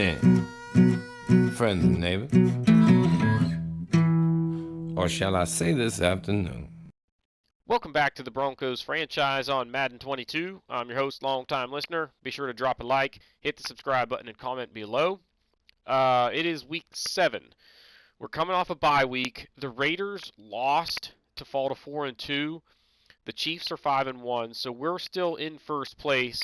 evening, friends and neighbors. Or shall I say this afternoon? Welcome back to the Broncos franchise on Madden 22. I'm your host, longtime listener. Be sure to drop a like, hit the subscribe button, and comment below. It is week 7. We're coming off a bye week. The Raiders lost to fall to 4-2. The Chiefs are 5-1, so we're still in first place,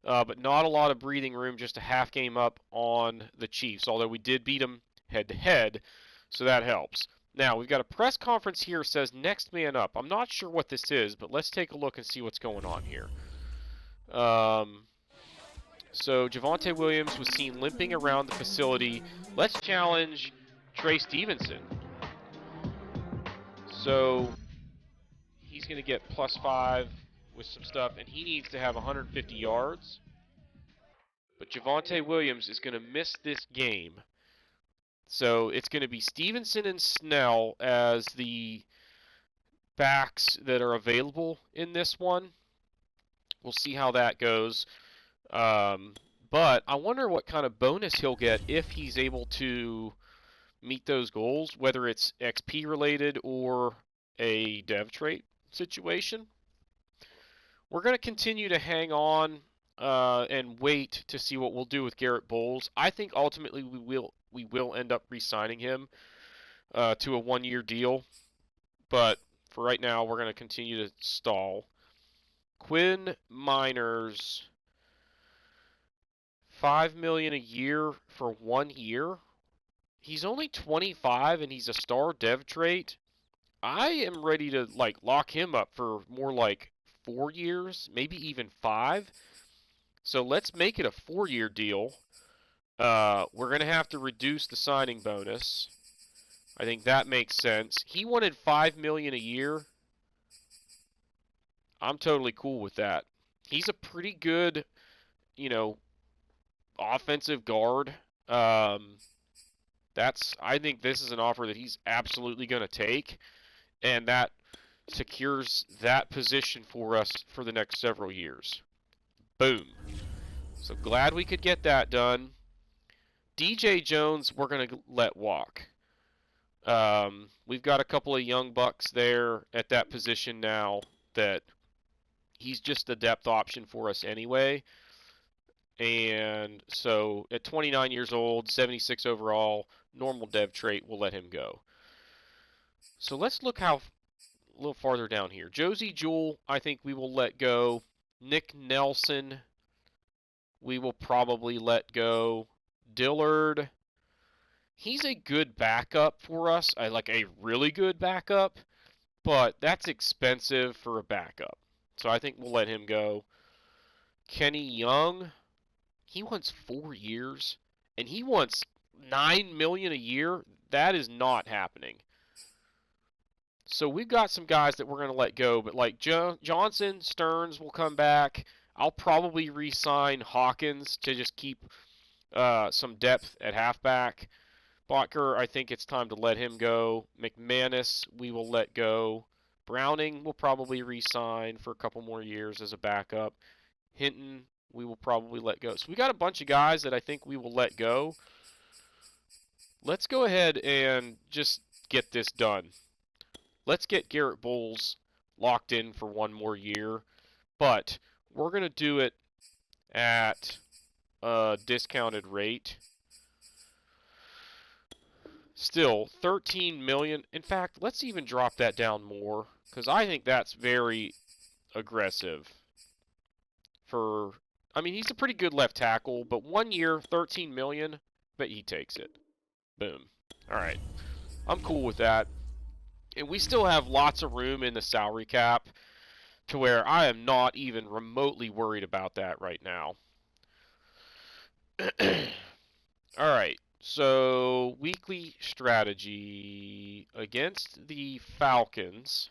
but not a lot of breathing room, just a half game up on the Chiefs, although we did beat them head-to-head, so that helps. Now, we've got a press conference here that says next man up. I'm not sure what this is, but let's take a look and see what's going on here. So Devontae Williams was seen limping around the facility. Let's challenge Trey Stevenson. So he's going to get +5 with some stuff, and he needs to have 150 yards. But Devontae Williams is going to miss this game. So it's going to be Stevenson and Snell as the backs that are available in this one. We'll see how that goes. But I wonder what kind of bonus he'll get if he's able to meet those goals, whether it's XP related or a dev trait situation. We're going to continue to hang on and wait to see what we'll do with Garrett Bowles. I think ultimately we will end up re-signing him to a 1-year deal, but for right now we're going to continue to stall. Quinn Miners, $5 million a year for 1 year. He's only 25 and he's a star dev trait. I am ready to lock him up for more like 4 years, maybe even 5. So let's make it a 4-year deal. We're going to have to reduce the signing bonus. I think that makes sense. He wanted $5 million a year. I'm totally cool with that. He's a pretty good, offensive guard. I think this is an offer that he's absolutely going to take, and that secures that position for us for the next several years. Boom. So glad we could get that done. DJ Jones, we're going to let walk. We've got a couple of young bucks there at that position now that he's just a depth option for us anyway. And so at 29 years old, 76 overall, normal dev trait, we'll let him go. So let's look a little farther down here. Josie Jewell, I think we will let go. Nick Nelson, we will probably let go. Dillard, he's a good backup for us. I like a really good backup, but that's expensive for a backup. So I think we'll let him go. Kenny Young, he wants 4 years, and he wants $9 million a year. That is not happening. So we've got some guys that we're going to let go, but like Johnson, Stearns will come back. I'll probably re-sign Hawkins to just keep some depth at halfback. Botker, I think it's time to let him go. McManus, we will let go. Browning will probably re-sign for a couple more years as a backup. Hinton, we will probably let go. So we got a bunch of guys that I think we will let go. Let's go ahead and just get this done. Let's get Garrett Bowles locked in for 1 more year, but we're going to do it at a discounted rate. Still, $13 million. In fact, let's even drop that down more, because I think that's very aggressive. He's a pretty good left tackle, but 1 year, $13 million, bet he takes it. Boom. All right. I'm cool with that. And we still have lots of room in the salary cap to where I am not even remotely worried about that right now. All right. So, weekly strategy against the Falcons.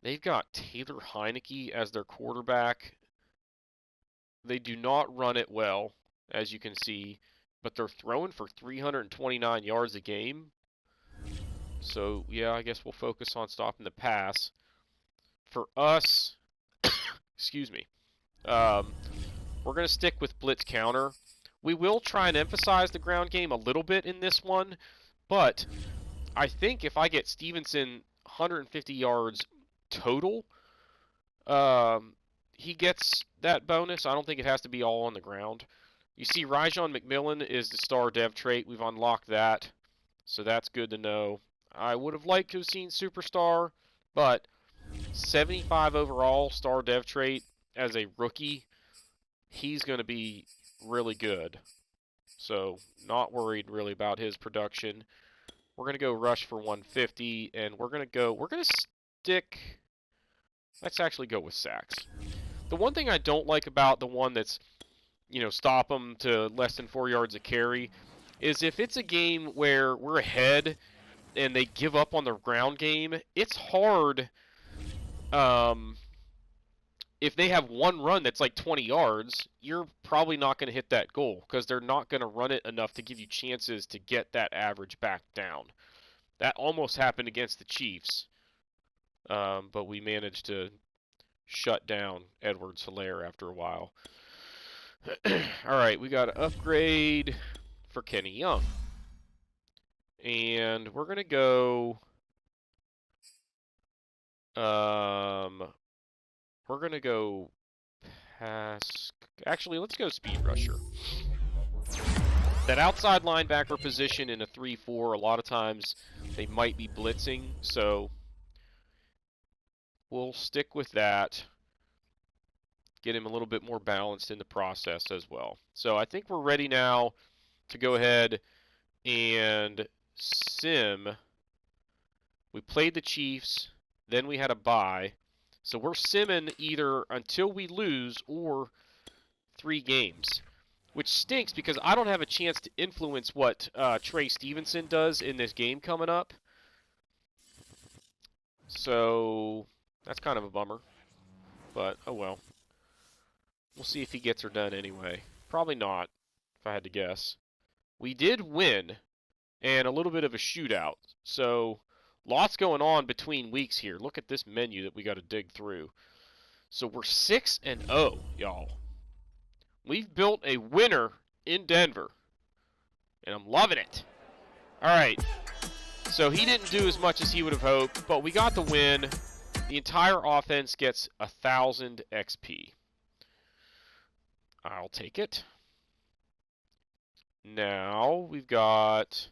They've got Taylor Heineke as their quarterback. They do not run it well, as you can see, but they're throwing for 329 yards a game. So, yeah, I guess we'll focus on stopping the pass. For us, excuse me, We're going to stick with blitz counter. We will try and emphasize the ground game a little bit in this one, but I think if I get Stevenson 150 yards total, he gets that bonus. I don't think it has to be all on the ground. You see, Rajon McMillan is the star dev trait. We've unlocked that, so that's good to know. I would have liked to have seen Superstar, but 75 overall star dev trait as a rookie, he's going to be really good. So not worried really about his production. We're going to go rush for 150, and we're going to stick, let's actually go with sacks. The one thing I don't like about the one that's, stop them to less than 4 yards a carry is if it's a game where we're ahead and they give up on the ground game, it's hard. If they have one run that's like 20 yards, you're probably not going to hit that goal because they're not going to run it enough to give you chances to get that average back down. That almost happened against the Chiefs, but we managed to shut down Edwards-Helaire after a while. All right, we got an upgrade for Kenny Young. And we're going to go... we're going to go pass... Actually, let's go speed rusher. That outside linebacker position in a 3-4, a lot of times they might be blitzing, so we'll stick with that. Get him a little bit more balanced in the process as well. So I think we're ready now to go ahead and sim. We played the Chiefs, then we had a bye. So we're simming either until we lose or 3 games, which stinks because I don't have a chance to influence what Trey Stevenson does in this game coming up. So that's kind of a bummer, but oh well. We'll see if he gets her done anyway. Probably not, if I had to guess. We did win, and a little bit of a shootout. So, lots going on between weeks here. Look at this menu that we got to dig through. So, we're 6-0, y'all. We've built a winner in Denver, and I'm loving it. All right. So, he didn't do as much as he would have hoped, but we got the win. The entire offense gets 1,000 XP. I'll take it. Now we've got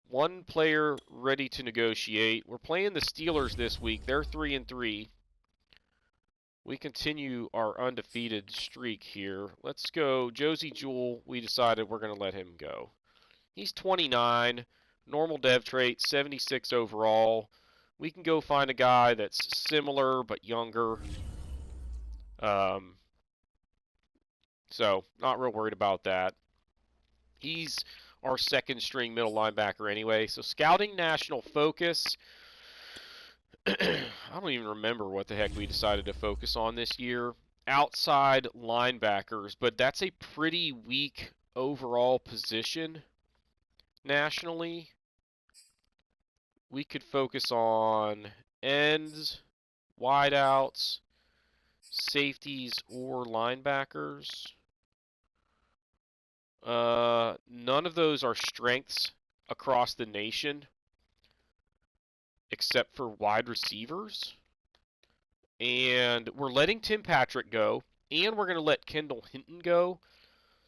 one player ready to negotiate. We're playing the Steelers this week. They're 3-3. We continue our undefeated streak here. Let's go. Josie Jewell, we decided we're going to let him go. He's 29. Normal dev trait, 76 overall. We can go find a guy that's similar but younger. So, not real worried about that. He's our second string middle linebacker anyway. So, scouting national focus. I don't even remember what the heck we decided to focus on this year. Outside linebackers, but that's a pretty weak overall position nationally. We could focus on ends, wideouts, safeties, or linebackers. None of those are strengths across the nation, except for wide receivers. And we're letting Tim Patrick go, and we're going to let Kendall Hinton go.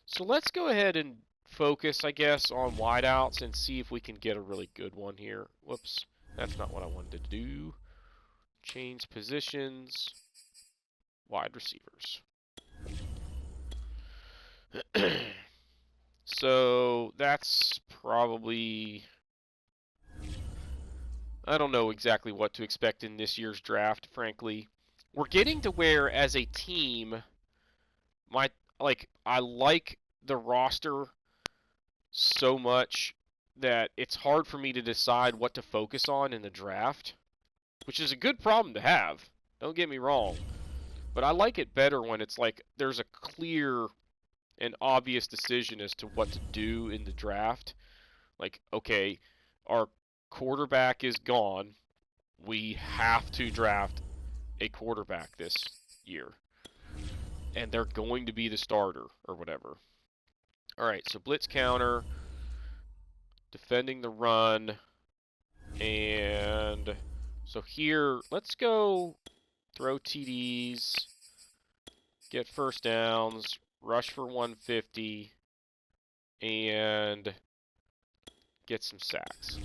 So let's go ahead and focus, I guess, on wideouts and see if we can get a really good one here. Whoops, that's not what I wanted to do. Change positions. Wide receivers. So that's probably, I don't know exactly what to expect in this year's draft, frankly. We're getting to where, as a team, I like the roster so much that it's hard for me to decide what to focus on in the draft, which is a good problem to have. Don't get me wrong. But I like it better when it's like there's a clear and obvious decision as to what to do in the draft. Like, okay, our quarterback is gone. We have to draft a quarterback this year. and they're going to be the starter or whatever. All right, so blitz counter, defending the run, and so here, let's go throw TDs, get first downs, rush for 150, and get some sacks.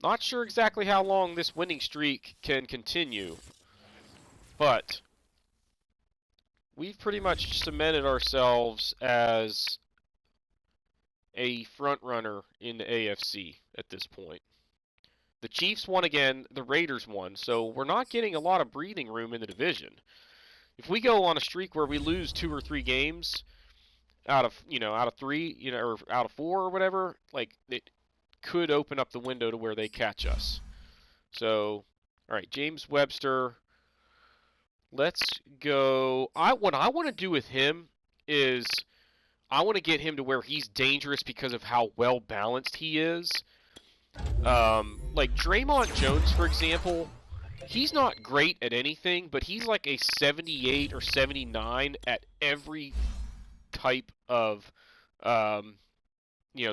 Not sure exactly how long this winning streak can continue, but we've pretty much cemented ourselves as a front runner in the AFC at this point. The Chiefs won again, the Raiders won, so we're not getting a lot of breathing room in the division. If we go on a streak where we lose 2 or 3 games out of 3, or out of 4 or whatever, like it could open up the window to where they catch us. So, all right, James Webster. Let's go. What I want to do with him is I want to get him to where he's dangerous because of how well balanced he is. Like Draymond Jones, for example, he's not great at anything, but he's like a 78 or 79 at every type of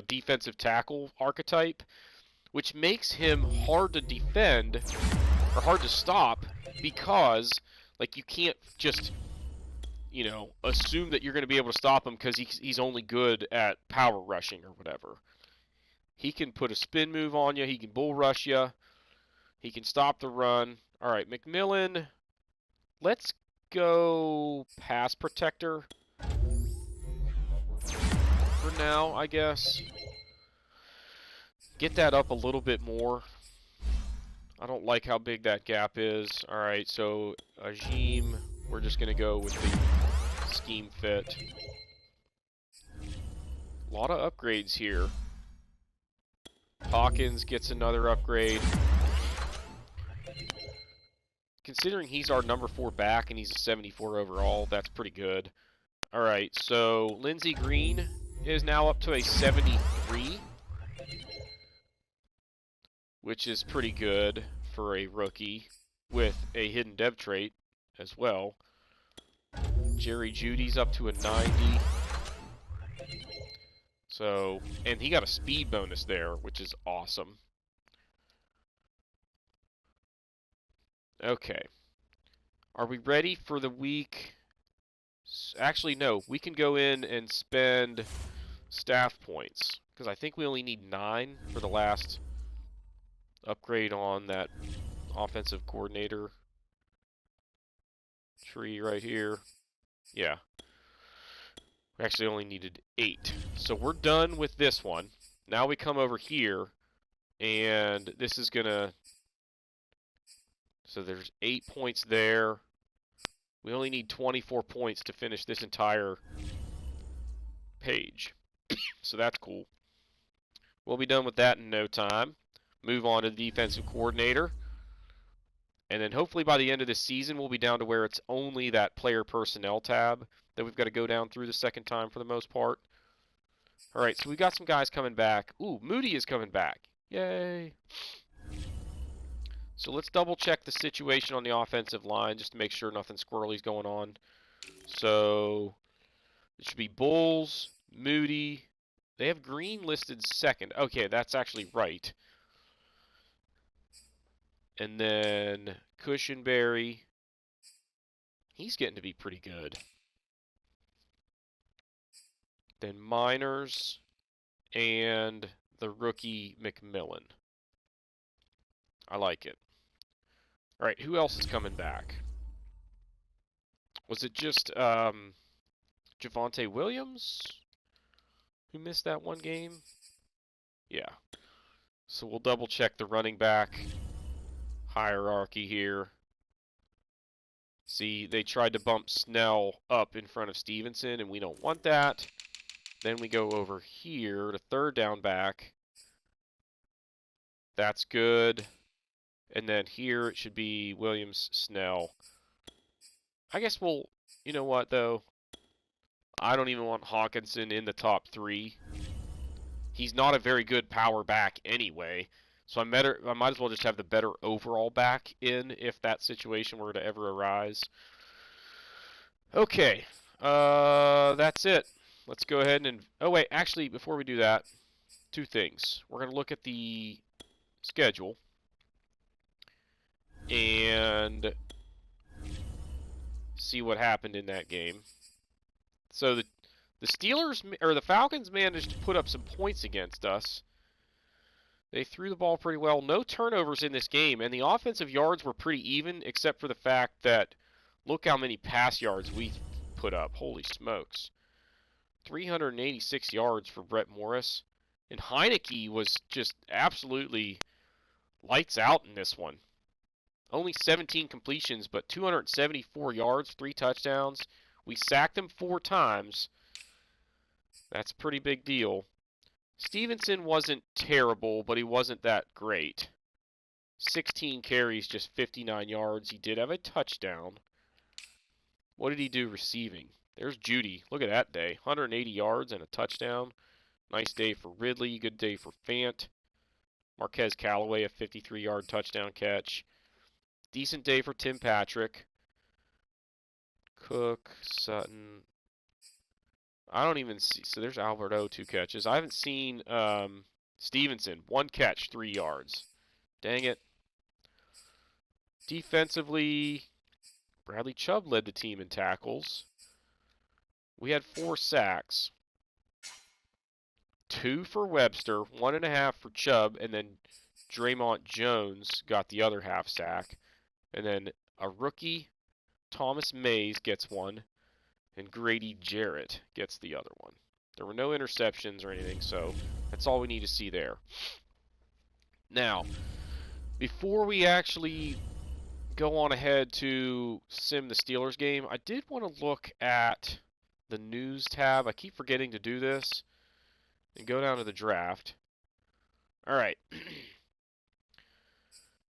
defensive tackle archetype, which makes him hard to defend or hard to stop because, like, you can't just, assume that you're going to be able to stop him because he's only good at power rushing or whatever. He can put a spin move on you. He can bull rush you. He can stop the run. All right, McMillan, let's go pass protector for now, I guess. Get that up a little bit more. I don't like how big that gap is. All right, so Ajim, we're just going to go with the scheme fit. A lot of upgrades here. Hawkins gets another upgrade. Considering he's our number 4 back and he's a 74 overall, that's pretty good. All right, so Lindsey Green is now up to a 73, which is pretty good for a rookie with a hidden dev trait as well. Jerry Judy's up to a 90. So, and he got a speed bonus there, which is awesome. Okay. Are we ready for the week? Actually, no. We can go in and spend staff points, because I think we only need 9 for the last upgrade on that offensive coordinator tree right here. Yeah. We actually only needed 8. So we're done with this one. Now we come over here, and this is going to... So there's 8 points there. We only need 24 points to finish this entire page. So that's cool. We'll be done with that in no time. Move on to the defensive coordinator. And then hopefully by the end of this season, we'll be down to where it's only that player personnel tab that we've got to go down through the second time for the most part. All right, so we got some guys coming back. Ooh, Moody is coming back. Yay. So let's double check the situation on the offensive line just to make sure nothing squirrely's going on. So it should be Bulls, Moody. They have Green listed second. Okay, that's actually right. And then Cushenberry. He's getting to be pretty good. Then Miners and the rookie McMillan. I like it. All right, who else is coming back? Was it just Devontae Williams who missed that one game? Yeah. So we'll double check the running back hierarchy here. See, they tried to bump Snell up in front of Stevenson, and we don't want that. Then we go over here to third down back. That's good. And then here it should be Williams, Snell. I guess we'll, you know what, though? I don't even want Hawkinson in the top 3. He's not a very good power back anyway. So I might as well just have the better overall back in if that situation were to ever arise. Okay, that's it. Let's go ahead and... Oh, wait, actually, before we do that, two things. We're going to look at the schedule and see what happened in that game. So the Steelers, or the Falcons, managed to put up some points against us. They threw the ball pretty well. No turnovers in this game, and the offensive yards were pretty even, except for the fact that look how many pass yards we put up. Holy smokes. 386 yards for Brett Morris. And Heineke was just absolutely lights out in this one. Only 17 completions, but 274 yards, 3 touchdowns. We sacked him 4 times. That's a pretty big deal. Stevenson wasn't terrible, but he wasn't that great. 16 carries, just 59 yards. He did have a touchdown. What did he do receiving? There's Judy. Look at that day. 180 yards and a touchdown. Nice day for Ridley. Good day for Fant. Marquez Callaway, a 53-yard touchdown catch. Decent day for Tim Patrick. Cook, Sutton. I don't even see. So there's Alberto, 2 catches. I haven't seen Stevenson. 1 catch, 3 yards. Dang it. Defensively, Bradley Chubb led the team in tackles. We had 4 sacks. 2 for Webster, 1.5 for Chubb, and then Draymond Jones got the other half sack. And then a rookie, Thomas Mays, gets 1. And Grady Jarrett gets the other one. There were no interceptions or anything, so that's all we need to see there. Now, before we actually go on ahead to sim the Steelers game, I did want to look at the news tab. I keep forgetting to do this. And go down to the draft. All right.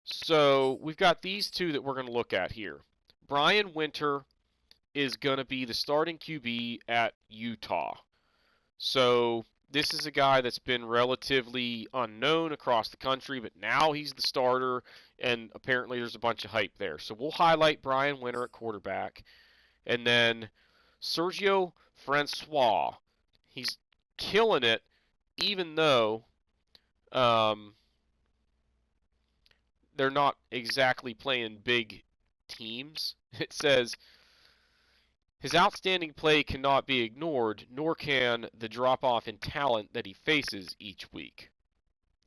So we've got these 2 that we're going to look at here. Brian Winter is going to be the starting QB at Utah. So this is a guy that's been relatively unknown across the country, but now he's the starter, and apparently there's a bunch of hype there. So we'll highlight Brian Winter at quarterback. And then Sergio Francois. He's killing it, even though they're not exactly playing big teams. It says, his outstanding play cannot be ignored, nor can the drop-off in talent that he faces each week.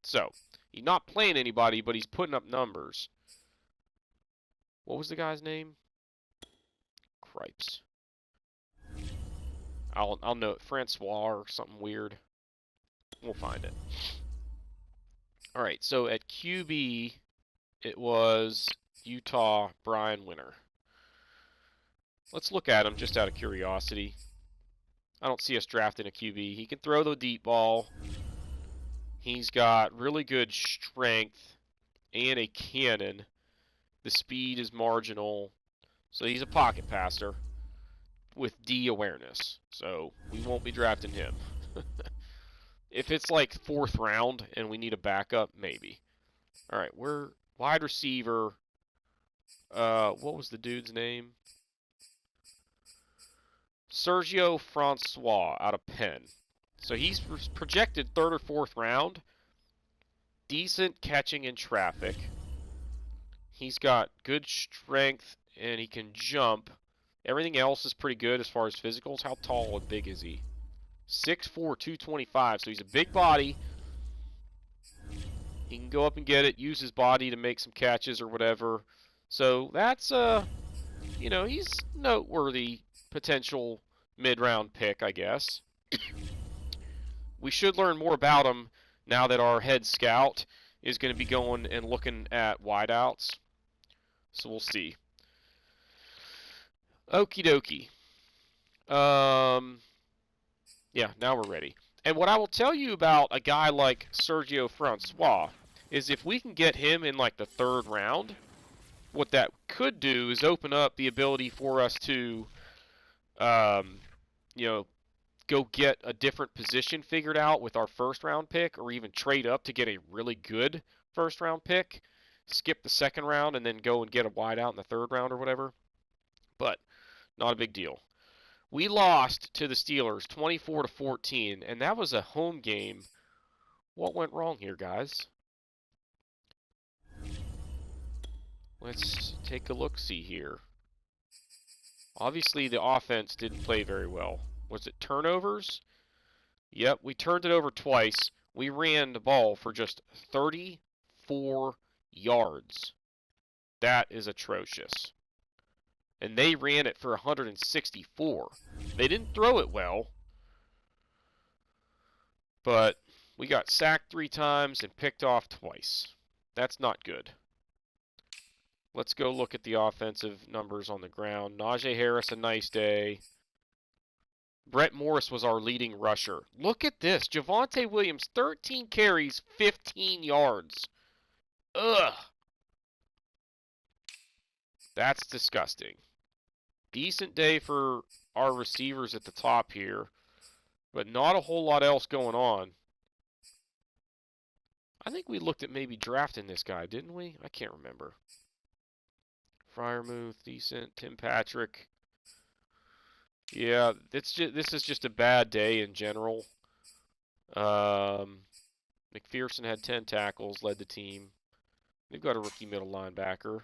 So, he's not playing anybody, but he's putting up numbers. What was the guy's name? Cripes. I'll note Francois or something weird. We'll find it. All right, so at QB, it was Utah Brian Winter. Let's look at him just out of curiosity. I don't see us drafting a QB. He can throw the deep ball. He's got really good strength and a cannon. The speed is marginal. So he's a pocket passer with D awareness. So we won't be drafting him. If it's like 4th round and we need a backup, maybe. All right, we're wide receiver. What was the dude's name? Sergio Francois out of Penn. So he's projected 3rd or 4th round. Decent catching in traffic. He's got good strength and he can jump. Everything else is pretty good as far as physicals. How tall and big is he? 6'4", 225. So he's a big body. He can go up and get it, use his body to make some catches or whatever. So that's, he's noteworthy potential mid-round pick, I guess. We should learn more about him now that our head scout is going to be going and looking at wideouts. So we'll see. Okie dokie. Yeah, now we're ready. And what I will tell you about a guy like Sergio Francois is if we can get him in like the 3rd round, what that could do is open up the ability for us to go get a different position figured out with our 1st round pick, or even trade up to get a really good first-round pick, skip the second round, and then go and get a wideout in the third round or whatever. But not a big deal. We lost to the Steelers 24-14, and that was a home game. What went wrong here, guys? Let's take a look-see here. Obviously, the offense didn't play very well. Was it turnovers? Yep, we turned it over twice. We ran the ball for just 34 yards. That is atrocious. And they ran it for 164. They didn't throw it well, but we got sacked 3 times and picked off twice. That's not good. Let's go look at the offensive numbers on the ground. Najee Harris, a nice day. Brett Morris was our leading rusher. Look at this. Devontae Williams, 13 carries, 15 yards. Ugh. That's disgusting. Decent day for our receivers at the top here, but not a whole lot else going on. I think we looked at maybe drafting this guy, didn't we? I can't remember. Fryermuth, decent. Tim Patrick. Yeah, this is just a bad day in general. McPherson had 10 tackles, led the team. They've got a rookie middle linebacker.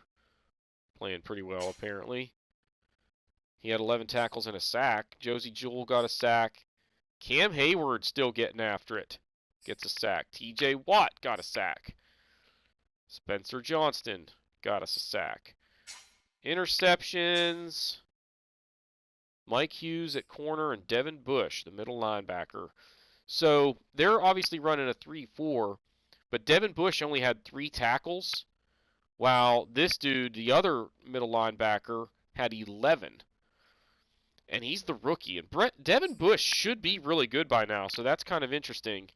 Playing pretty well, apparently. He had 11 tackles and a sack. Josie Jewell got a sack. Cam Hayward still getting after it. Gets a sack. TJ Watt got a sack. Spencer Johnston got us a sack. Interceptions. Mike Hughes at corner and Devin Bush, the middle linebacker. So they're obviously running a 3-4, but Devin Bush only had 3 tackles, while this dude, the other middle linebacker, had 11. And he's the rookie. And Devin Bush should be really good by now, so that's kind of interesting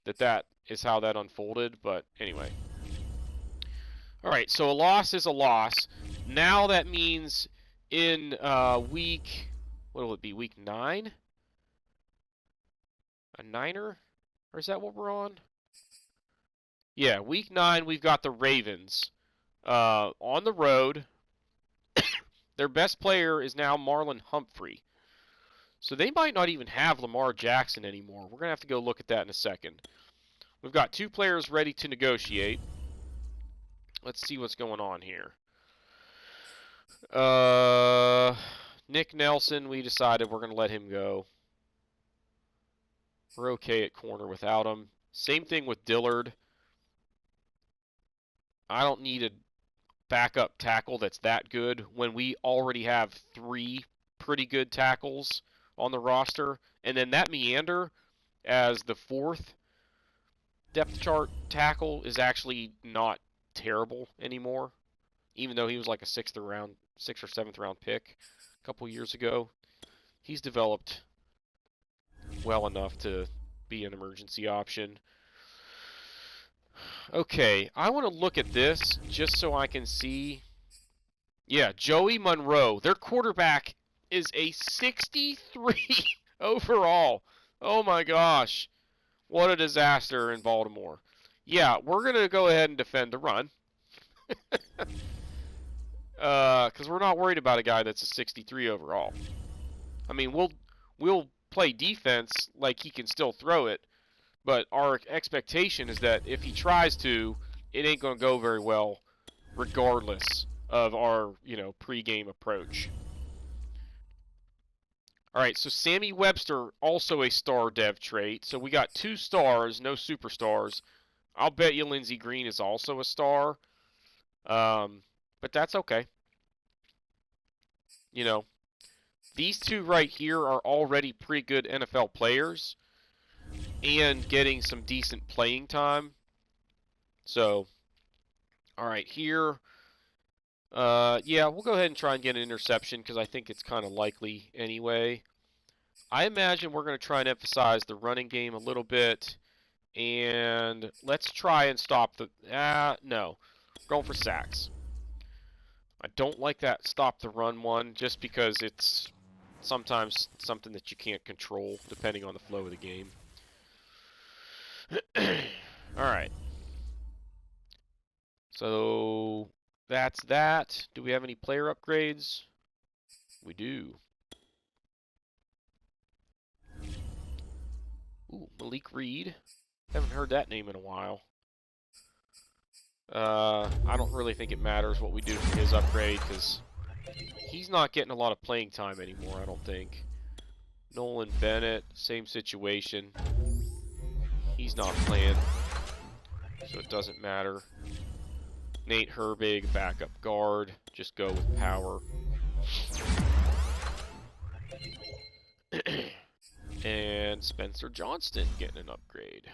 that is how that unfolded. But anyway. All right, so a loss is a loss. Now that means in week, what will it be, week 9? A niner? Or is that what we're on? Yeah, week 9, we've got the Ravens on the road. Their best player is now Marlon Humphrey. So they might not even have Lamar Jackson anymore. We're going to have to go look at that in a second. We've got 2 players ready to negotiate. Let's see what's going on here. Nick Nelson, we decided we're going to let him go. We're okay at corner without him. Same thing with Dillard. I don't need a backup tackle that's that good when we already have 3 pretty good tackles on the roster. And then that Meander as the 4th depth chart tackle is actually not terrible anymore, even though he was like a 6th or 7th round pick a couple years ago. He's developed well enough to be an emergency option. Okay, I want to look at this just so I can see. Yeah, Joey Monroe. Their quarterback is a 63 overall. Oh my gosh. What a disaster in Baltimore. Yeah, we're going to go ahead and defend the run. Because we're not worried about a guy that's a 63 overall. I mean, we'll play defense like he can still throw it, but our expectation is that if he tries to, it ain't going to go very well regardless of our, pregame approach. All right, so Sammy Webster, also a star dev trait. So we got 2 stars, no superstars. I'll bet you Lindsey Green is also a star. But that's okay. These 2 right here are already pretty good NFL players and getting some decent playing time. So, all right, here. Yeah, we'll go ahead and try and get an interception because I think it's kind of likely anyway. I imagine we're going to try and emphasize the running game a little bit. And let's try and stop the... no. Going for sacks. I don't like that stop the run one just because it's sometimes something that you can't control depending on the flow of the game. Alright. So that's that. Do we have any player upgrades? We do. Ooh, Malik Reed. Haven't heard that name in a while. I don't really think it matters what we do for his upgrade because he's not getting a lot of playing time anymore, I don't think. Nolan Bennett, same situation. He's not playing, so it doesn't matter. Nate Herbig, backup guard. Just go with power. And Spencer Johnston getting an upgrade.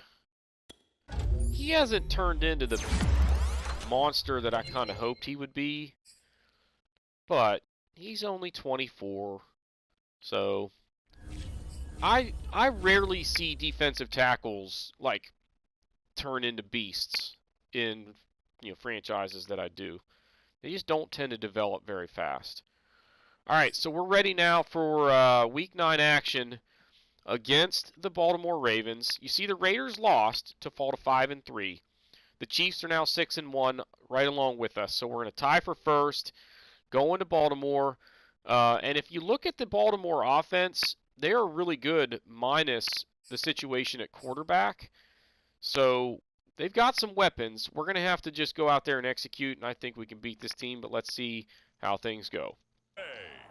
He hasn't turned into the monster that I kind of hoped he would be, but he's only 24, so I rarely see defensive tackles like turn into beasts in franchises that I do. They just don't tend to develop very fast. All right, so we're ready now for Week 9 action against the Baltimore Ravens. You see the Raiders lost to fall to 5-3. The Chiefs are now 6-1, right along with us. So we're in a tie for first, going to Baltimore. And if you look at the Baltimore offense, they are really good minus the situation at quarterback. So they've got some weapons. We're going to have to just go out there and execute, and I think we can beat this team, but let's see how things go.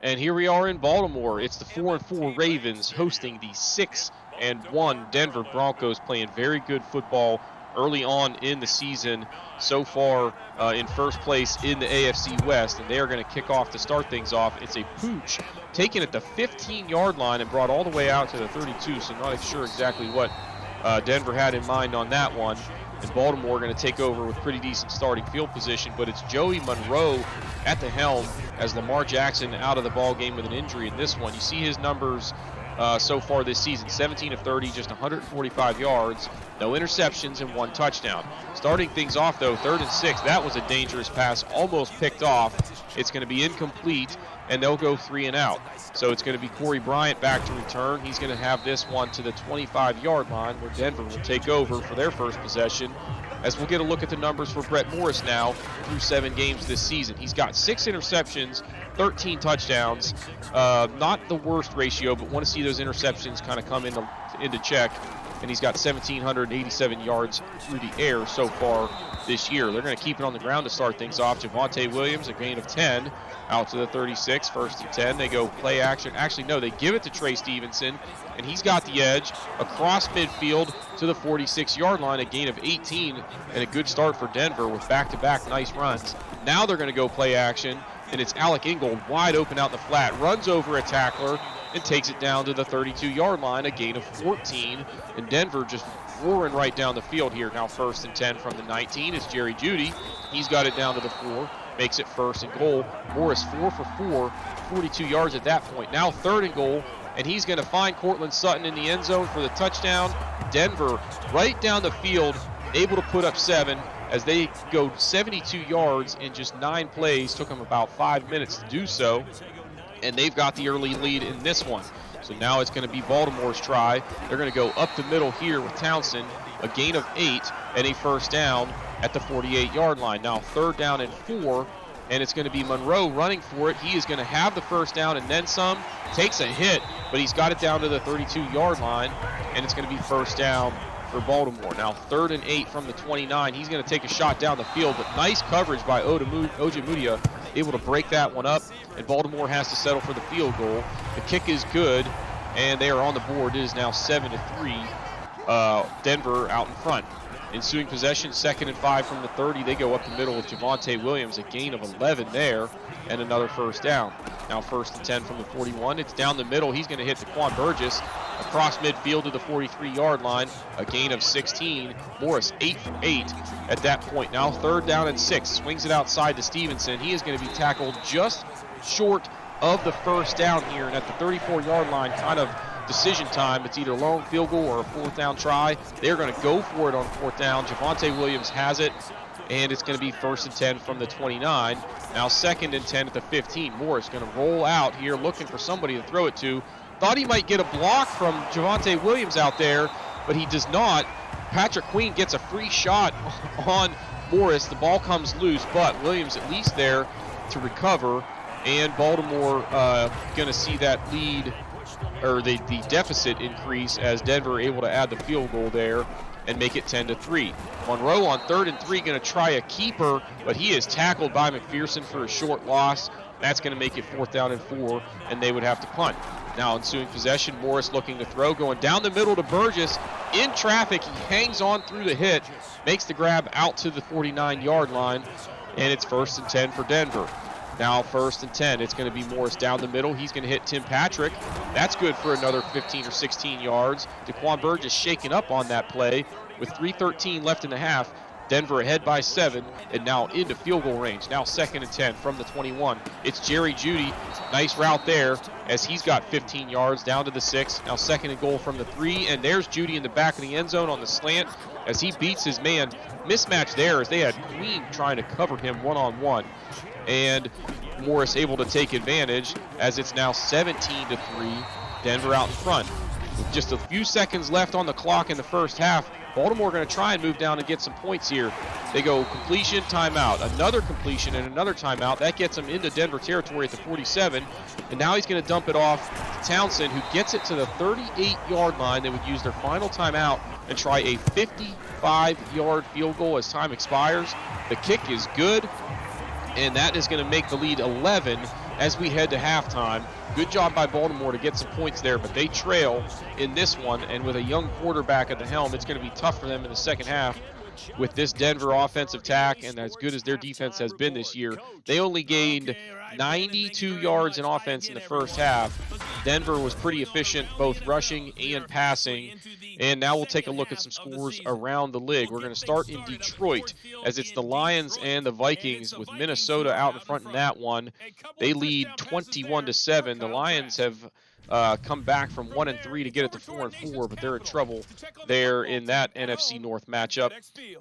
And here we are in Baltimore. It's the 4-4 Ravens hosting the 6-1 Denver Broncos, playing very good football early on in the season. So far in first place in the AFC West, and they are going to kick off to start things off. It's a pooch taken at the 15-yard line and brought all the way out to the 32, so not sure exactly what Denver had in mind on that one. And Baltimore going to take over with pretty decent starting field position, but it's Joey Monroe at the helm as Lamar Jackson out of the ball game with an injury in this one. You see his numbers so far this season, 17 of 30, just 145 yards, no interceptions, and 1 touchdown. Starting things off, though, 3rd and 6. That was a dangerous pass, almost picked off. It's going to be incomplete, and they'll go 3 and out. So it's going to be Corey Bryant back to return. He's going to have this one to the 25-yard line, where Denver will take over for their first possession. As we'll get a look at the numbers for Brett Morris now through 7 games this season. He's got 6 interceptions, 13 touchdowns. Not the worst ratio, but want to see those interceptions kind of come into check. And he's got 1,787 yards through the air so far this year. They're going to keep it on the ground to start things off. Devontae Williams, a gain of 10, out to the 36, 1st and 10. They go play action. Actually, no, they give it to Trey Stevenson, and he's got the edge across midfield to the 46-yard line, a gain of 18, and a good start for Denver with back-to-back nice runs. Now they're going to go play action, and it's Alec Ingold wide open out the flat, runs over a tackler, and takes it down to the 32-yard line, a gain of 14, and Denver just roaring right down the field here. Now 1st and 10 from the 19 is Jerry Jeudy. He's got it down to the 4, makes it 1st and goal. Morris 4 for 4, 42 yards at that point. Now 3rd and goal, and he's going to find Cortland Sutton in the end zone for the touchdown. Denver right down the field, able to put up 7 as they go 72 yards in just 9 plays. Took them about 5 minutes to do so, and they've got the early lead in this one. So now it's going to be Baltimore's try. They're going to go up the middle here with Townsend, a gain of 8 and a 1st down at the 48-yard line. Now 3rd down and 4, and it's going to be Monroe running for it. He is going to have the 1st down and then some. Takes a hit, but he's got it down to the 32-yard line, and it's going to be 1st down for Baltimore. Now 3rd and 8 from the 29. He's going to take a shot down the field, but nice coverage by Ojemudia, able to break that one up, and Baltimore has to settle for the field goal. The kick is good, and they are on the board. It is now 7-3. Denver out in front. Ensuing possession, 2nd and 5 from the 30. They go up the middle with Devontae Williams, a gain of 11 there, and another 1st down. Now 1st and 10 from the 41. It's down the middle. He's going to hit Daquan Burgess across midfield to the 43-yard line, a gain of 16. Morris 8 for 8 at that point. Now 3rd down and 6. Swings it outside to Stevenson. He is going to be tackled just short of the 1st down here, and at the 34-yard line, kind of decision time. It's either a long field goal or a 4th down try. They're going to go for it on 4th down. Devontae Williams has it, and it's going to be 1st and 10 from the 29. Now 2nd and 10 at the 15. Morris going to roll out here looking for somebody to throw it to. Thought he might get a block from Devontae Williams out there, but he does not. Patrick Queen gets a free shot on Morris. The ball comes loose, but Williams at least there to recover, and Baltimore going to see that lead, or the deficit increase as Denver able to add the field goal there and make it 10-3. Monroe on 3rd and 3 going to try a keeper, but he is tackled by McPherson for a short loss. That's going to make it 4th down and 4, and they would have to punt. Now ensuing possession, Morris looking to throw, going down the middle to Burgess. In traffic, he hangs on through the hit, makes the grab out to the 49-yard line, and it's 1st and 10 for Denver. Now 1st and 10, it's going to be Morris down the middle. He's going to hit Tim Patrick. That's good for another 15 or 16 yards. Daquan Burgess shaken up on that play with 3:13 left in the half. Denver ahead by 7, and now into field goal range. Now 2nd and 10 from the 21. It's Jerry Jeudy. Nice route there as he's got 15 yards down to the 6. Now 2nd and goal from the 3, and there's Jeudy in the back of the end zone on the slant as he beats his man. Mismatch there as they had Queen trying to cover him one-on-one. And Morris able to take advantage as it's now 17-3, Denver out in front. With just a few seconds left on the clock in the first half, Baltimore going to try and move down and get some points here. They go completion, timeout, another completion, and another timeout. That gets him into Denver territory at the 47. And now he's going to dump it off to Townsend, who gets it to the 38-yard line. They would use their final timeout and try a 55-yard field goal as time expires. The kick is good, and that is going to make the lead 11 as we head to halftime. Good job by Baltimore to get some points there, but they trail in this one, and with a young quarterback at the helm, it's going to be tough for them in the second half with this Denver offensive attack, and as good as their defense has been this year. They only gained 92 yards in offense in the first half. Denver was pretty efficient, both rushing and passing. And now we'll take a look at some scores around the league. We're going to start in Detroit, as it's the Lions and the Vikings, with Minnesota out in front in that one. They lead 21-7. The Lions have come back from 1-3 to get it to 4-4, but they're in trouble there in that NFC North matchup.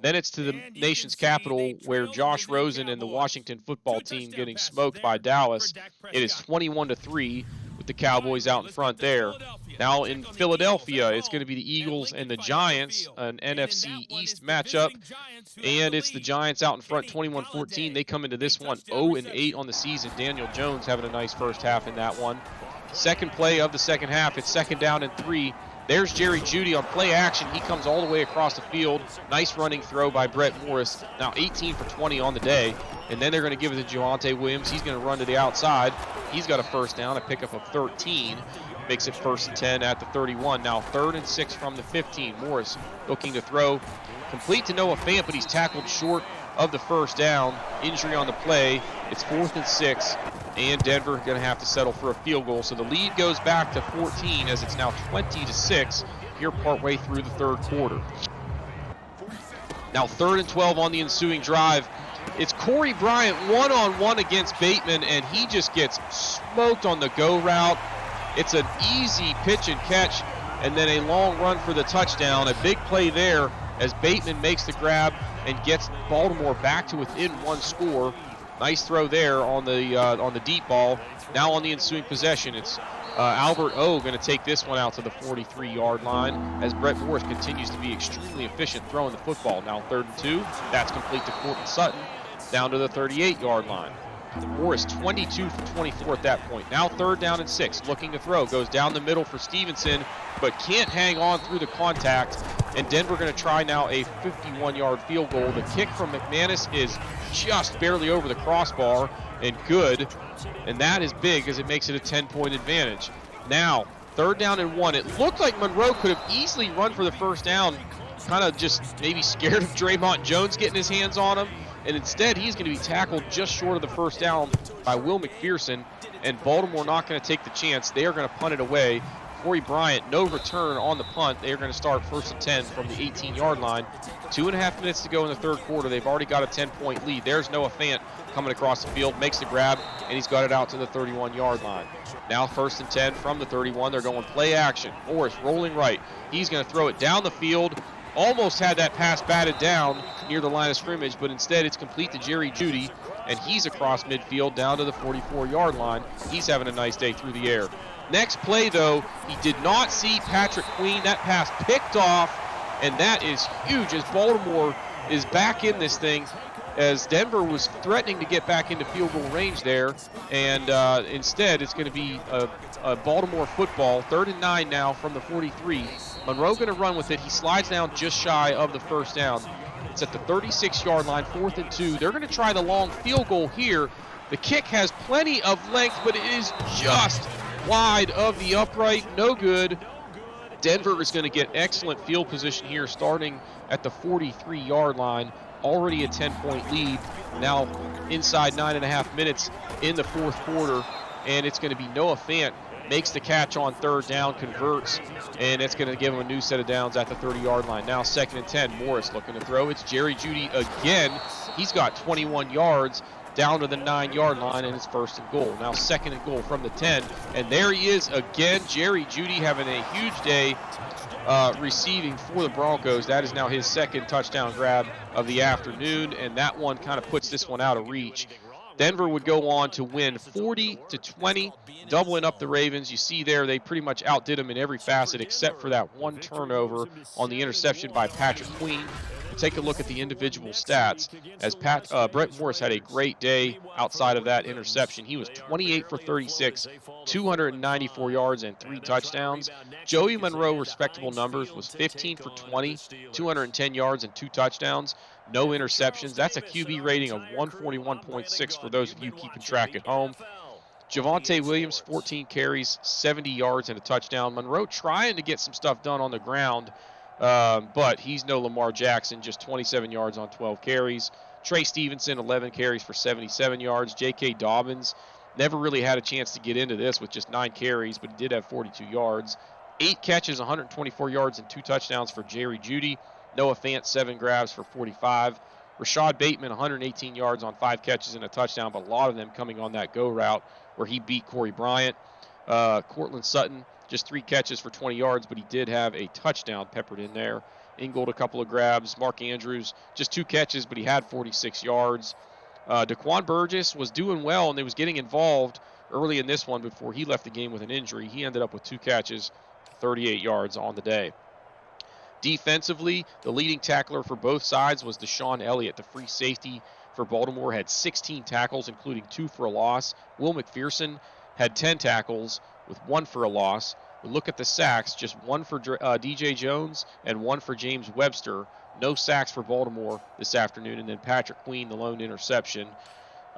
Then it's to the nation's capital, where Josh Rosen and the Washington football team getting smoked by Dallas. It is 21-3 with the Cowboys out in front there. Now in Philadelphia, it's going to be the Eagles and the Giants, an NFC East matchup, and it's the Giants out in front 21-14. They come into this one 0-8 on the season. Daniel Jones having a nice first half in that one. Second play of the second half, it's 2nd down and 3. There's Jerry Jeudy on play action. He comes all the way across the field. Nice running throw by Brett Morris. Now 18 for 20 on the day. And then they're going to give it to Devontae Williams. He's going to run to the outside. He's got a first down, a pickup of 13. Makes it 1st and 10 at the 31. Now 3rd and 6 from the 15. Morris looking to throw. Complete to Noah Fant, but he's tackled short of the first down. Injury on the play. It's 4th and 6. And Denver going to have to settle for a field goal. So the lead goes back to 14 as it's now 20-6 here partway through the third quarter. Now 3rd and 12 on the ensuing drive. It's Corey Bryant one-on-one against Bateman, and he just gets smoked on the go route. It's an easy pitch and catch, and then a long run for the touchdown. A big play there as Bateman makes the grab and gets Baltimore back to within one score. Nice throw there on the deep ball. Now on the ensuing possession, it's Albert O going to take this one out to the 43-yard line as Brett Morris continues to be extremely efficient throwing the football. Now 3rd and 2. That's complete to Courtland Sutton down to the 38-yard line. Morris 22 for 24 at that point. Now 3rd down and 6. Looking to throw. Goes down the middle for Stevenson, but can't hang on through the contact. And Denver going to try now a 51-yard field goal. The kick from McManus is just barely over the crossbar and good. And that is big as it makes it a 10-point advantage. Now, 3rd down and 1. It looked like Monroe could have easily run for the first down. Kind of just maybe scared of Draymond Jones getting his hands on him. And instead, he's going to be tackled just short of the first down by Will McPherson. And Baltimore not going to take the chance. They are going to punt it away. Corey Bryant, no return on the punt. They are going to start 1st and 10 from the 18-yard line. 2.5 minutes to go in the third quarter. They've already got a 10-point lead. There's Noah Fant coming across the field, makes the grab, and he's got it out to the 31-yard line. Now 1st and 10 from the 31. They're going play action. Morris rolling right. He's going to throw it down the field. Almost had that pass batted down near the line of scrimmage, but instead it's complete to Jerry Jeudy, and he's across midfield down to the 44-yard line. He's having a nice day through the air. Next play, though, he did not see Patrick Queen. That pass picked off, and that is huge as Baltimore is back in this thing, as Denver was threatening to get back into field goal range there, and instead it's going to be a Baltimore football. 3rd and 9 now from the 43. Monroe going to run with it. He slides down just shy of the first down. It's at the 36-yard line, 4th and 2. They're going to try the long field goal here. The kick has plenty of length, but it is just wide of the upright. No good. Denver is going to get excellent field position here, starting at the 43-yard line. Already a 10-point lead. Now inside 9.5 minutes in the fourth quarter, and it's going to be Noah Fant makes the catch on 3rd down, converts, and it's going to give him a new set of downs at the 30-yard line. Now 2nd and 10. Morris looking to throw. It's Jerry Jeudy again. He's got 21 yards down to the 9-yard line, and it's 1st and goal. Now 2nd and goal from the 10, and there he is again. Jerry Jeudy having a huge day receiving for the Broncos. That is now his 2nd touchdown grab of the afternoon, and that one kind of puts this one out of reach. Denver would go on to win 40-20, doubling up the Ravens. You see there, they pretty much outdid them in every facet except for that one turnover on the interception by Patrick Queen. Take a look at the individual stats, as Brett Morris had a great day outside of that interception. He was 28 for 36, 294 yards and 3 touchdowns. Joey Monroe, respectable numbers, was 15 for 20, 210 yards and 2 touchdowns. No interceptions. That's a QB rating of 141.6 for those of you keeping track at home. Devontae Williams, 14 carries, 70 yards and a touchdown. Monroe trying to get some stuff done on the ground, but he's no Lamar Jackson, just 27 yards on 12 carries. Trey Stevenson, 11 carries for 77 yards. J.K. Dobbins never really had a chance to get into this with just 9 carries, but he did have 42 yards. 8 catches, 124 yards, and 2 touchdowns for Jerry Jeudy. Noah Fant, 7 grabs for 45. Rashad Bateman, 118 yards on 5 catches and a touchdown, but a lot of them coming on that go route where he beat Corey Bryant. Cortland Sutton, just 3 catches for 20 yards, but he did have a touchdown peppered in there. Ingold, a couple of grabs. Mark Andrews, just 2 catches, but he had 46 yards. Daquan Burgess was doing well, and they was getting involved early in this one before he left the game with an injury. He ended up with 2 catches, 38 yards on the day. Defensively, the leading tackler for both sides was Deshaun Elliott. The free safety for Baltimore had 16 tackles, including 2 for a loss. Will McPherson had 10 tackles with 1 for a loss. We look at the sacks, just 1 for DJ Jones and 1 for James Webster. No sacks for Baltimore this afternoon. And then Patrick Queen, the lone interception.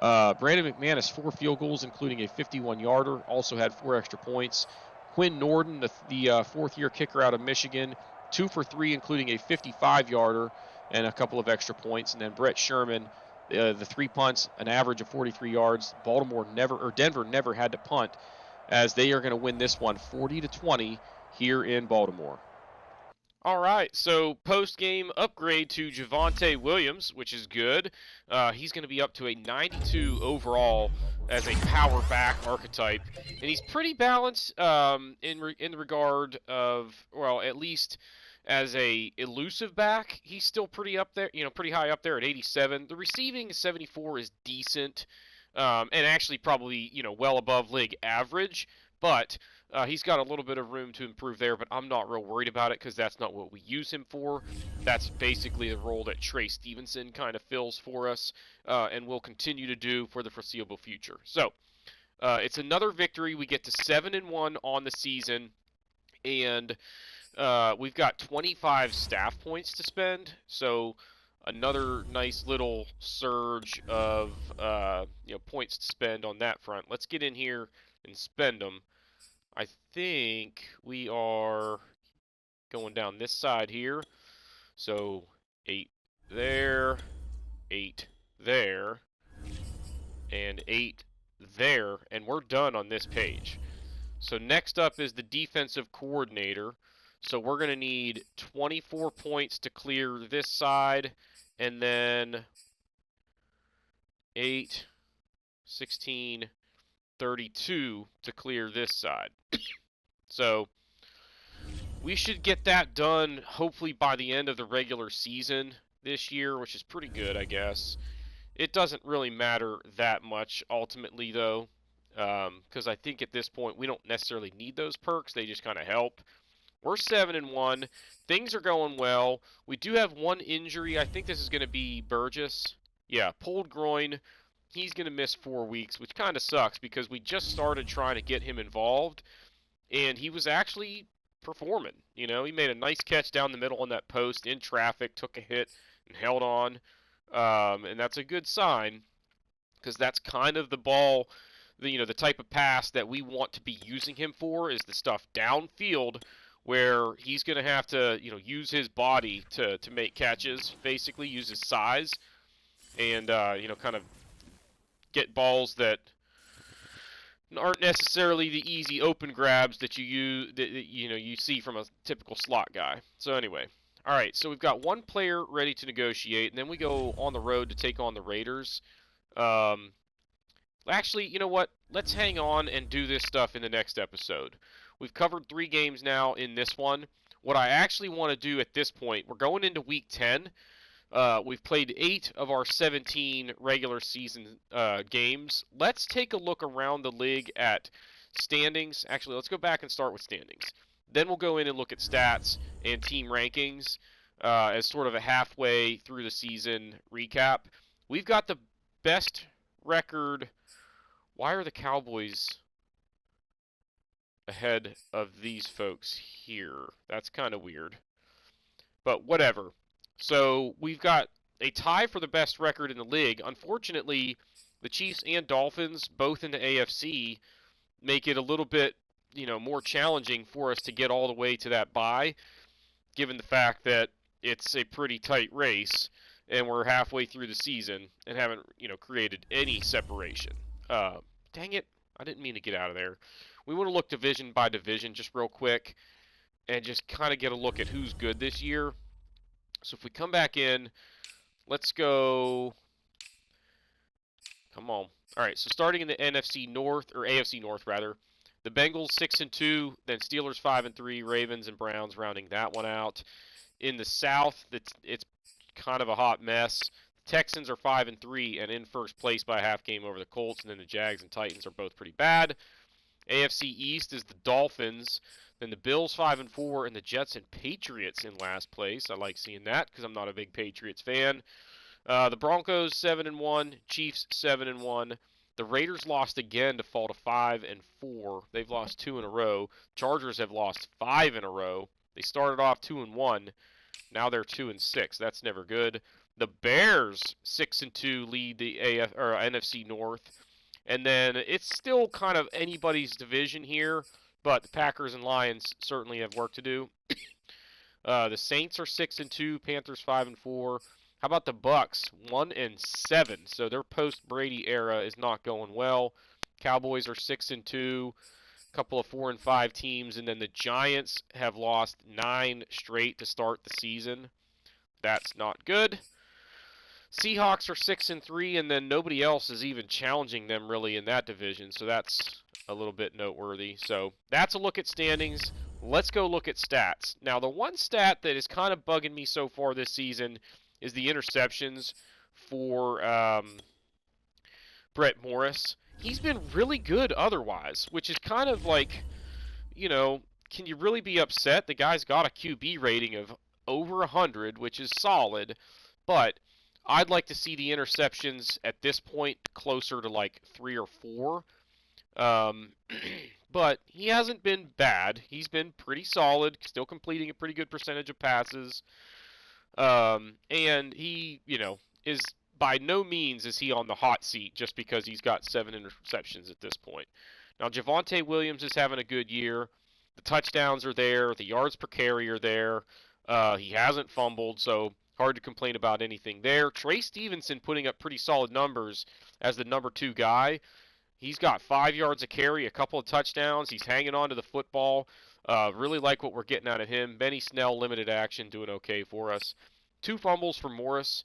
Brandon McManus, 4 field goals, including a 51-yarder. Also had 4 extra points. Quinn Norden, the fourth-year kicker out of Michigan, 2 for 3, including a 55-yarder and a couple of extra points. And then Brett Sherman, the 3 punts, an average of 43 yards. Denver never had to punt, as they are going to win this one 40-20 here in Baltimore. All right, so post-game upgrade to Devontae Williams, which is good. He's going to be up to a 92 overall as a power back archetype, and he's pretty balanced in regard of, well, at least as a elusive back, he's still pretty up there, pretty high up there at 87. The receiving 74 is decent, and actually probably, well above league average, but he's got a little bit of room to improve there, but I'm not real worried about it because that's not what we use him for. That's basically the role that Trey Stevenson kind of fills for us and will continue to do for the foreseeable future. So it's another victory. We get to 7-1 on the season, and we've got 25 staff points to spend. So another nice little surge of points to spend on that front. Let's get in here and spend them. I think we are going down this side here. So 8 there, 8 there, and 8 there, and we're done on this page. So next up is the defensive coordinator. So we're going to need 24 points to clear this side, and then 8, 16, 32 to clear this side. So we should get that done hopefully by the end of the regular season this year, which is pretty good, I guess. It doesn't really matter that much ultimately, though, because I think at this point we don't necessarily need those perks. They just kind of help. We're 7-1. Things are going well. We do have one injury. I think this is going to be Burgess. Yeah, pulled groin. He's going to miss 4 weeks, which kind of sucks because we just started trying to get him involved, and he was actually performing. You know, he made a nice catch down the middle on that post in traffic, took a hit, and held on. And that's a good sign because that's kind of the ball, the type of pass that we want to be using him for is the stuff downfield where he's going to have to, use his body to make catches, basically use his size, and kind of get balls that aren't necessarily the easy open grabs that you see from a typical slot guy. So anyway, all right. So we've got one player ready to negotiate, and then we go on the road to take on the Raiders. Actually, you know what? Let's hang on and do this stuff in the next episode. We've covered 3 games now in this one. What I actually want to do at this point, we're going into week 10. We've played 8 of our 17 regular season games. Let's take a look around the league at standings. Actually, let's go back and start with standings. Then we'll go in and look at stats and team rankings as sort of a halfway through the season recap. We've got the best record. Why are the Cowboys ahead of these folks here? That's kind of weird. But whatever. So we've got a tie for the best record in the league. Unfortunately, the Chiefs and Dolphins, both in the AFC, make it a little bit, more challenging for us to get all the way to that bye, given the fact that it's a pretty tight race and we're halfway through the season and haven't, created any separation. Dang it. I didn't mean to get out of there. We want to look division by division just real quick and just kind of get a look at who's good this year. So if we come back in, let's go. Come on. All right, so starting in the NFC North, or AFC North rather, the Bengals 6-2, then Steelers 5-3, Ravens and Browns rounding that one out. In the South, it's kind of a hot mess. Texans are 5-3 and in first place by a half game over the Colts, and then the Jags and Titans are both pretty bad. AFC East is the Dolphins, then the Bills 5-4, and the Jets and Patriots in last place. I like seeing that because I'm not a big Patriots fan. The Broncos 7-1, Chiefs 7-1. The Raiders lost again to fall to 5-4. They've lost 2 in a row. Chargers have lost 5 in a row. They started off 2-1. Now they're 2-6. That's never good. The Bears 6-2 lead the NFC North. And then it's still kind of anybody's division here, but the Packers and Lions certainly have work to do. The Saints are 6-2, Panthers 5-4. How about the Bucks? 1-7. So their post-Brady era is not going well. Cowboys are 6-2. A couple of 4-5 teams, and then the Giants have lost 9 straight to start the season. That's not good. Seahawks are 6-3, and then nobody else is even challenging them really in that division, so that's a little bit noteworthy. So that's a look at standings. Let's go look at stats. Now, the one stat that is kind of bugging me so far this season is the interceptions for Brett Morris. He's been really good otherwise, which is kind of like, can you really be upset? The guy's got a QB rating of over 100, which is solid, but I'd like to see the interceptions at this point closer to like 3 or 4. But he hasn't been bad. He's been pretty solid, still completing a pretty good percentage of passes. And he, is by no means is he on the hot seat just because he's got 7 interceptions at this point. Now, Devontae Williams is having a good year. The touchdowns are there. The yards per carry are there. He hasn't fumbled, so hard to complain about anything there. Trey Stevenson putting up pretty solid numbers as the number 2 guy. He's got 5 yards a carry, a couple of touchdowns. He's hanging on to the football. Really like what we're getting out of him. Benny Snell, limited action, doing okay for us. 2 fumbles for Morris.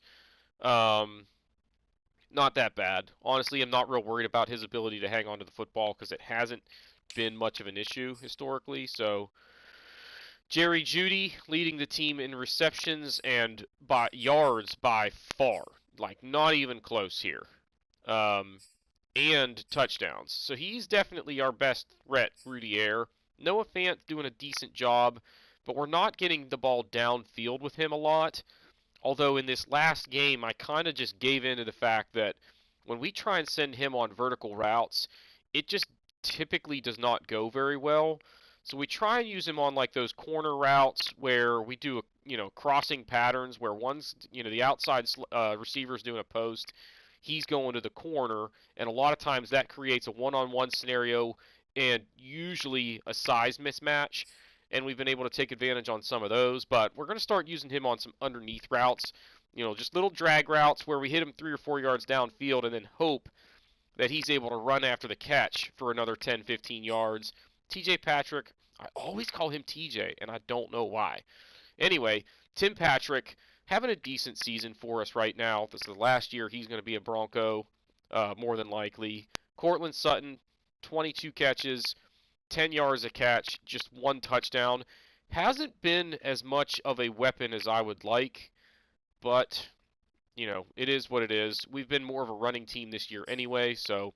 Not that bad. Honestly, I'm not real worried about his ability to hang on to the football because it hasn't been much of an issue historically. So Jerry Jeudy leading the team in receptions and by yards by far. Like, not even close here. And touchdowns. So he's definitely our best threat through the air. Noah Fant's doing a decent job, but we're not getting the ball downfield with him a lot. Although in this last game, I kind of just gave in to the fact that when we try and send him on vertical routes, it just typically does not go very well. So we try and use him on like those corner routes where we do, crossing patterns where one's, the outside receiver's doing a post, he's going to the corner, and a lot of times that creates a one-on-one scenario and usually a size mismatch, and we've been able to take advantage on some of those. But we're going to start using him on some underneath routes, just little drag routes where we hit him 3 or 4 yards downfield and then hope that he's able to run after the catch for another 10, 15 yards. TJ Patrick, I always call him TJ, and I don't know why. Anyway, Tim Patrick having a decent season for us right now. This is the last year he's going to be a Bronco, more than likely. Cortland Sutton, 22 catches, 10 yards a catch, just 1 touchdown. Hasn't been as much of a weapon as I would like, but, it is what it is. We've been more of a running team this year anyway, so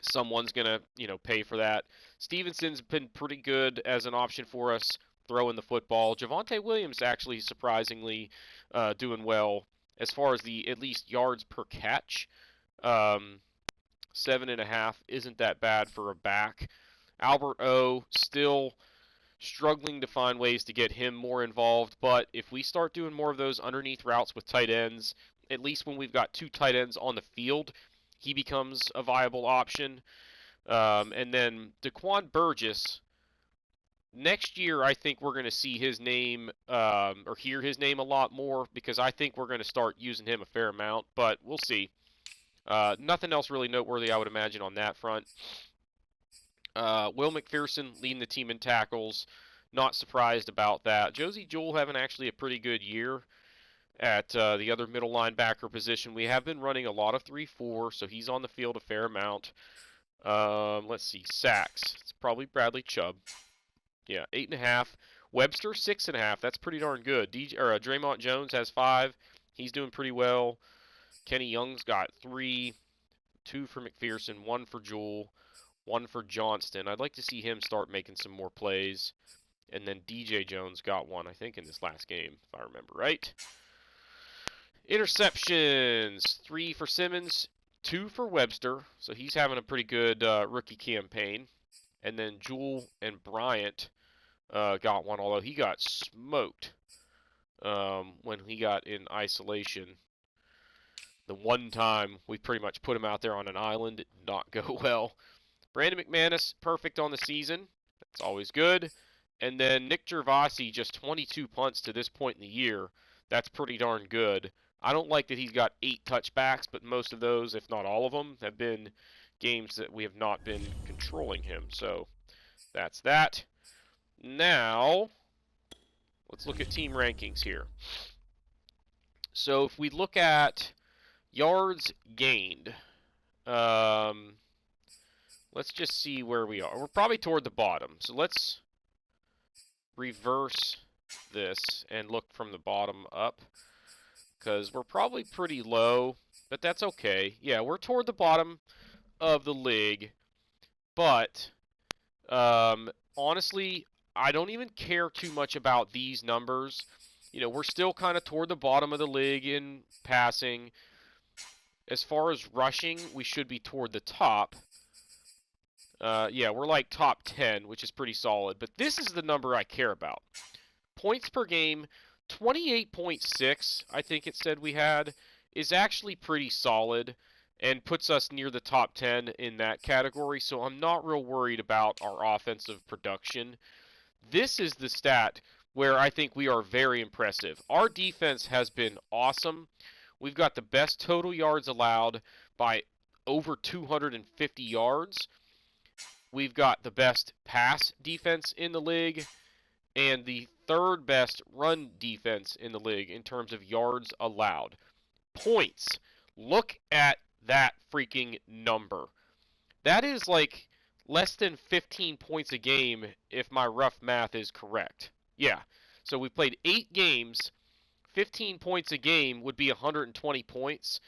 someone's going to, pay for that. Stevenson's been pretty good as an option for us throwing the football. Devontae Williams actually surprisingly doing well as far as the at least yards per catch. 7.5 isn't that bad for a back. Albert O still struggling to find ways to get him more involved, but if we start doing more of those underneath routes with tight ends, at least when we've got 2 tight ends on the field, he becomes a viable option. And then Daquan Burgess, next year I think we're going to see his name or hear his name a lot more because I think we're going to start using him a fair amount, but we'll see. Nothing else really noteworthy, I would imagine, on that front. Will McPherson leading the team in tackles. Not surprised about that. Josie Jewell having actually a pretty good year at the other middle linebacker position. We have been running a lot of 3-4, so he's on the field a fair amount. Let's see, sacks. It's probably Bradley Chubb. Yeah, 8.5. Webster, 6.5. That's pretty darn good. Draymond Jones has 5. He's doing pretty well. Kenny Young's got 3. 2 for McPherson, 1 for Jewell, 1 for Johnston. I'd like to see him start making some more plays. And then DJ Jones got 1, I think, in this last game, if I remember right. Interceptions, 3 for Simmons, 2 for Webster. So he's having a pretty good rookie campaign. And then Jewell and Bryant got 1, although he got smoked when he got in isolation. The one time we pretty much put him out there on an island, it did not go well. Brandon McManus, perfect on the season. That's always good. And then Nick Gervasi, just 22 punts to this point in the year. That's pretty darn good. I don't like that he's got 8 touchbacks, but most of those, if not all of them, have been games that we have not been controlling him. So that's that. Now, let's look at team rankings here. So if we look at yards gained, let's just see where we are. We're probably toward the bottom. So let's reverse this and look from the bottom up, because we're probably pretty low, but that's okay. Yeah, we're toward the bottom of the league, but honestly, I don't even care too much about these numbers. We're still kind of toward the bottom of the league in passing. As far as rushing, we should be toward the top. Yeah, we're like top 10, which is pretty solid. But this is the number I care about. Points per game, 28.6, I think it said we had, is actually pretty solid and puts us near the top 10 in that category. So I'm not real worried about our offensive production. This is the stat where I think we are very impressive. Our defense has been awesome. We've got the best total yards allowed by over 250 yards. We've got the best pass defense in the league and the 3rd best run defense in the league in terms of yards allowed. Points. Look at that freaking number. That is like less than 15 points a game if my rough math is correct. Yeah. So we played 8 games. 15 points a game would be 120 points,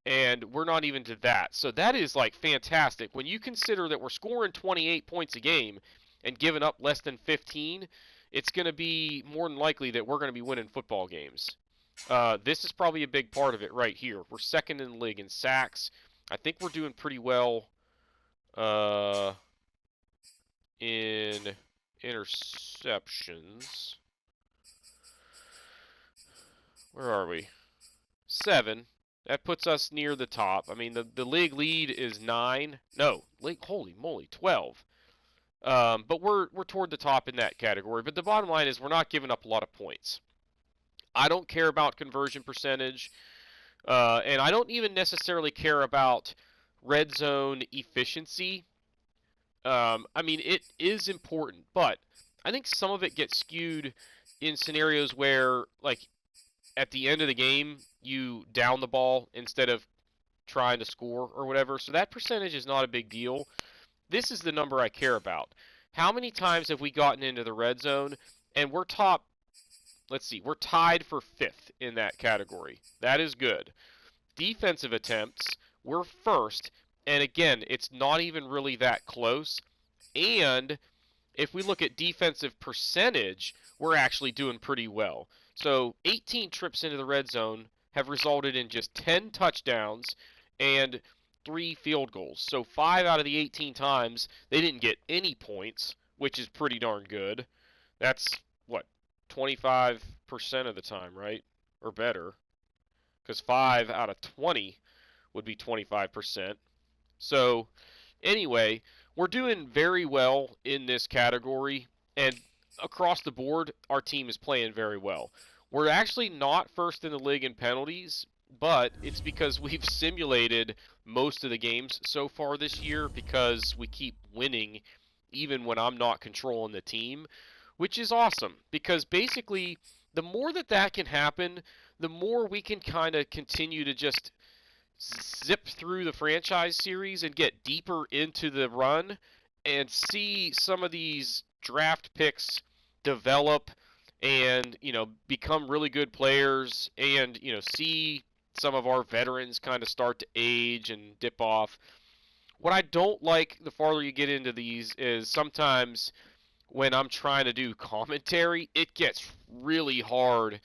and we're not even to that. So that is like fantastic. When you consider that we're scoring 28 points a game, and giving up less than 15, it's going to be more than likely that we're going to be winning football games. This is probably a big part of it right here. We're second in the league in sacks. I think we're doing pretty well in interceptions. Where are we? 7. That puts us near the top. I mean, the league lead is 9. No, holy moly, 12. But we're toward the top in that category. But the bottom line is we're not giving up a lot of points. I don't care about conversion percentage, and I don't even necessarily care about red zone efficiency. I mean, it is important, but I think some of it gets skewed in scenarios where, like, at the end of the game, you down the ball instead of trying to score or whatever. So that percentage is not a big deal. This is the number I care about. How many times have we gotten into the red zone and we're top, let's see, we're tied for 5th in that category. That is good. Defensive attempts, we're first. And again, it's not even really that close. And if we look at defensive percentage, we're actually doing pretty well. So 18 trips into the red zone have resulted in just 10 touchdowns and 3 field goals. So 5 out of the 18 times, they didn't get any points, which is pretty darn good. That's, what, 25% of the time, right? Or better. Because 5 out of 20 would be 25%. So, anyway, we're doing very well in this category, and across the board, our team is playing very well. We're actually not first in the league in penalties, but it's because we've simulated most of the games so far this year because we keep winning even when I'm not controlling the team, which is awesome because basically the more that can happen, the more we can kind of continue to just zip through the franchise series and get deeper into the run and see some of these draft picks develop and, become really good players and, see some of our veterans kind of start to age and dip off. What I don't like the farther you get into these is sometimes when I'm trying to do commentary, it gets really hard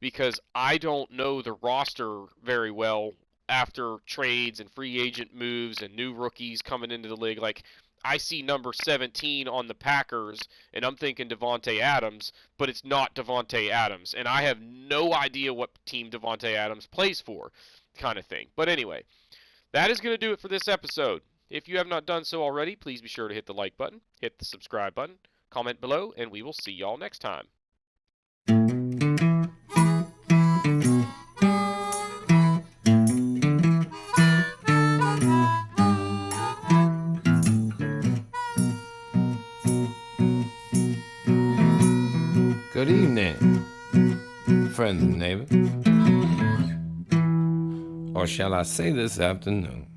because I don't know the roster very well after trades and free agent moves and new rookies coming into the league. Like, I see number 17 on the Packers, and I'm thinking Devontae Adams, but it's not Devontae Adams. And I have no idea what team Devontae Adams plays for, kind of thing. But anyway, that is going to do it for this episode. If you have not done so already, please be sure to hit the like button, hit the subscribe button, comment below, and we will see y'all next time. Good evening, friend and neighbor. Or shall I say this afternoon?